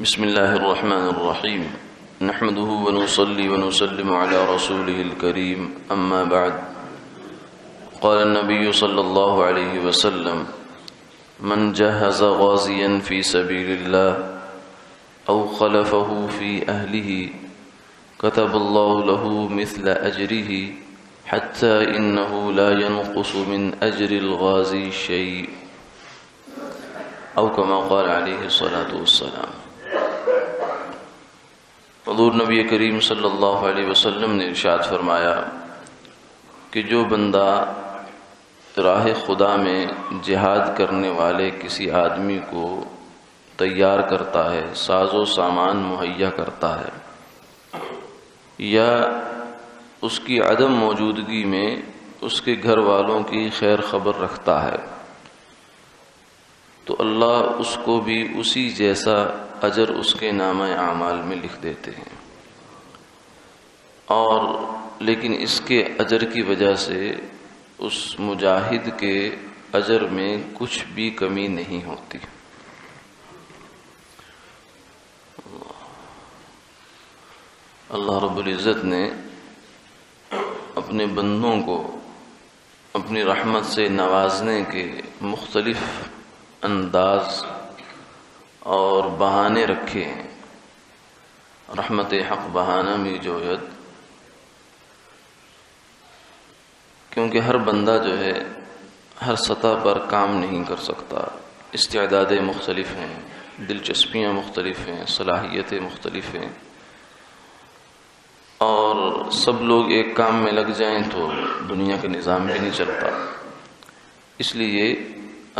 بسم الله الرحمن الرحيم نحمده ونصلي ونسلم على رسوله الكريم أما بعد قال النبي صلى الله عليه وسلم من جهز غازيا في سبيل الله أو خلفه في أهله كتب الله له مثل أجره حتى إنه لا ينقص من أجر الغازي شيء أو كما قال عليه الصلاة والسلام۔ حضور نبی کریم صلی اللہ علیہ وسلم نے ارشاد فرمایا کہ جو بندہ راہ خدا میں جہاد کرنے والے کسی آدمی کو تیار کرتا ہے، ساز و سامان مہیا کرتا ہے، یا اس کی عدم موجودگی میں اس کے گھر والوں کی خیر خبر رکھتا ہے، تو اللہ اس کو بھی اسی جیسا اجر اس کے نامہ اعمال میں لکھ دیتے ہیں، اور لیکن اس کے اجر کی وجہ سے اس مجاہد کے اجر میں کچھ بھی کمی نہیں ہوتی۔ اللہ رب العزت نے اپنے بندوں کو اپنی رحمت سے نوازنے کے مختلف انداز اور بہانے رکھے ہیں۔ رحمت حق بہانہ بھی جوید، کیونکہ ہر بندہ جو ہے ہر سطح پر کام نہیں کر سکتا، استعدادیں مختلف ہیں، دلچسپیاں مختلف ہیں، صلاحیتیں مختلف ہیں، اور سب لوگ ایک کام میں لگ جائیں تو دنیا کا نظام بھی نہیں چلتا۔ اس لیے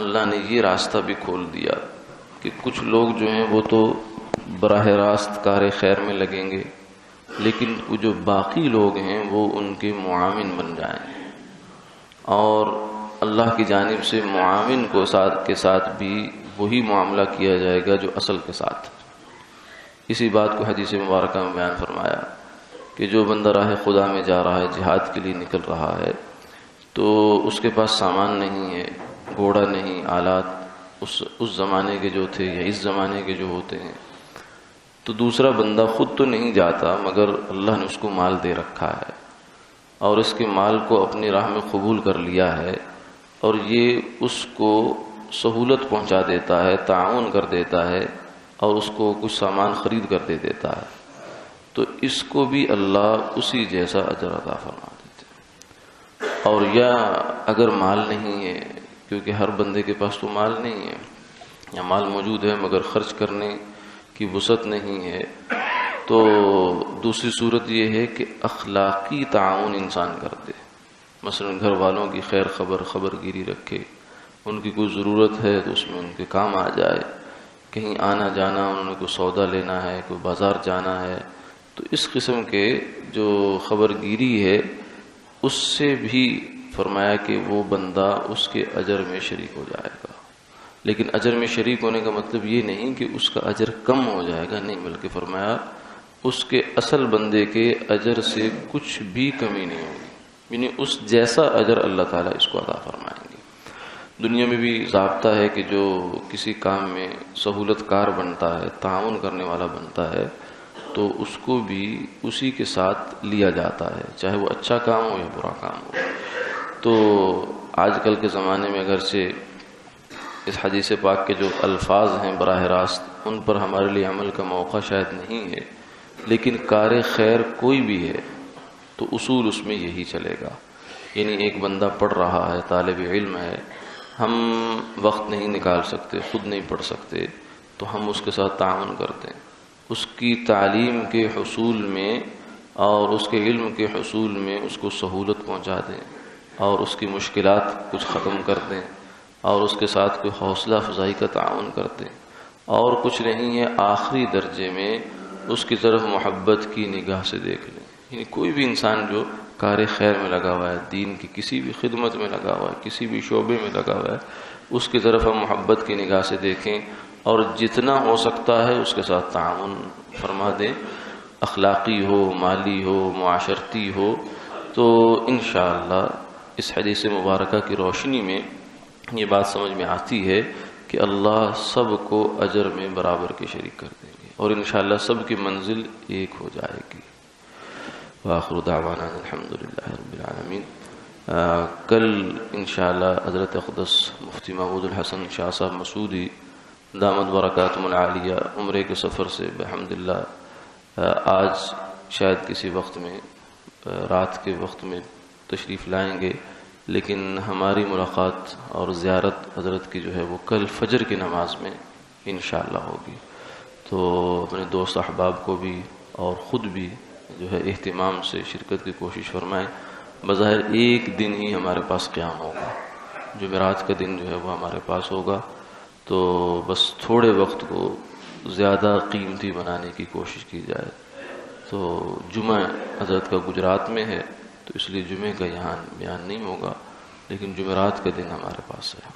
اللہ نے یہ راستہ بھی کھول دیا کہ کچھ لوگ جو ہیں وہ تو براہ راست کار خیر میں لگیں گے، لیکن وہ جو باقی لوگ ہیں وہ ان کے معاون بن جائیں، اور اللہ کی جانب سے معاون کے ساتھ بھی وہی معاملہ کیا جائے گا جو اصل کے ساتھ۔ اسی بات کو حدیث مبارکہ میں بیان فرمایا کہ جو بندہ راہ خدا میں جا رہا ہے، جہاد کے لیے نکل رہا ہے، تو اس کے پاس سامان نہیں ہے، گھوڑا نہیں، آلات اس زمانے کے جو تھے یا اس زمانے کے جو ہوتے ہیں، تو دوسرا بندہ خود تو نہیں جاتا، مگر اللہ نے اس کو مال دے رکھا ہے اور اس کے مال کو اپنی راہ میں قبول کر لیا ہے، اور یہ اس کو سہولت پہنچا دیتا ہے، تعاون کر دیتا ہے، اور اس کو کچھ سامان خرید کر دے دیتا ہے، تو اس کو بھی اللہ اسی جیسا اجر عطا فرما دیتے۔ اور یا اگر مال نہیں ہے، کیونکہ ہر بندے کے پاس تو مال نہیں ہے، یا مال موجود ہے مگر خرچ کرنے کی وسعت نہیں ہے، تو دوسری صورت یہ ہے کہ اخلاقی تعاون انسان کر دے، مثلا گھر والوں کی خیر خبر گیری رکھے، ان کی کوئی ضرورت ہے تو اس میں ان کے کام آ جائے، کہیں آنا جانا، انہوں نے کوئی سودا لینا ہے، کوئی بازار جانا ہے، تو اس قسم کے جو خبر گیری ہے اس سے بھی فرمایا کہ وہ بندہ اس کے اجر میں شریک ہو جائے گا۔ لیکن اجر میں شریک ہونے کا مطلب یہ نہیں کہ اس کا اجر کم ہو جائے گا، نہیں، بلکہ فرمایا اس کے اصل بندے کے اجر سے کچھ بھی کمی نہیں ہوگی، یعنی اس جیسا اجر اللہ تعالیٰ اس کو عطا فرمائیں گے۔ دنیا میں بھی ضابطہ ہے کہ جو کسی کام میں سہولت کار بنتا ہے، تعاون کرنے والا بنتا ہے، تو اس کو بھی اسی کے ساتھ لیا جاتا ہے، چاہے وہ اچھا کام ہو یا برا کام ہو۔ تو آج کل کے زمانے میں اگرچہ اس حدیث پاک کے جو الفاظ ہیں براہ راست ان پر ہمارے لیے عمل کا موقع شاید نہیں ہے، لیکن کار خیر کوئی بھی ہے تو اصول اس میں یہی چلے گا۔ یعنی ایک بندہ پڑھ رہا ہے، طالب علم ہے، ہم وقت نہیں نکال سکتے، خود نہیں پڑھ سکتے، تو ہم اس کے ساتھ تعاون کرتے ہیں، اس کی تعلیم کے حصول میں اور اس کے علم کے حصول میں اس کو سہولت پہنچا دیں، اور اس کی مشکلات کچھ ختم کر دیں، اور اس کے ساتھ کوئی حوصلہ افزائی کا تعاون کرتے ہیں، اور کچھ نہیں ہے آخری درجے میں اس کی طرف محبت کی نگاہ سے دیکھ لیں۔ یعنی کوئی بھی انسان جو کار خیر میں لگا ہوا ہے، دین کی کسی بھی خدمت میں لگا ہوا ہے، کسی بھی شعبے میں لگا ہوا ہے، اس کی طرف ہم محبت کی نگاہ سے دیکھیں، اور جتنا ہو سکتا ہے اس کے ساتھ تعاون فرما دیں، اخلاقی ہو، مالی ہو، معاشرتی ہو، تو انشاءاللہ اس حدیث مبارکہ کی روشنی میں یہ بات سمجھ میں آتی ہے کہ اللہ سب کو اجر میں برابر کے شریک کر دیں گے۔ اور انشاءاللہ سب کی منزل ایک ہو جائے گی. وآخر دعوانا الحمدللہ رب العالمین. کل انشاءاللہ حضرت اقدس مفتی محمود الحسن شاہ صاحب مسعودی دامت برکاتہم العالیہ عمرے کے سفر سے بحمدللہ آج شاید کسی وقت میں رات کے وقت میں تشریف لائیں گے، لیکن ہماری ملاقات اور زیارت حضرت کی جو ہے وہ کل فجر کی نماز میں انشاءاللہ ہوگی. تو اپنے دوست احباب کو بھی اور خود بھی جو ہے اہتمام سے شرکت کی کوشش فرمائیں. بظاہر ایک دن ہی ہمارے پاس قیام ہوگا، جمعرات کا دن جو ہے وہ ہمارے پاس ہوگا، تو بس تھوڑے وقت کو زیادہ قیمتی بنانے کی کوشش کی جائے. تو جمعہ حضرت کا گجرات میں ہے، تو اس لیے جمعے کا یہاں بیان نہیں ہوگا، لیکن جمعرات کا دن ہمارے پاس ہے.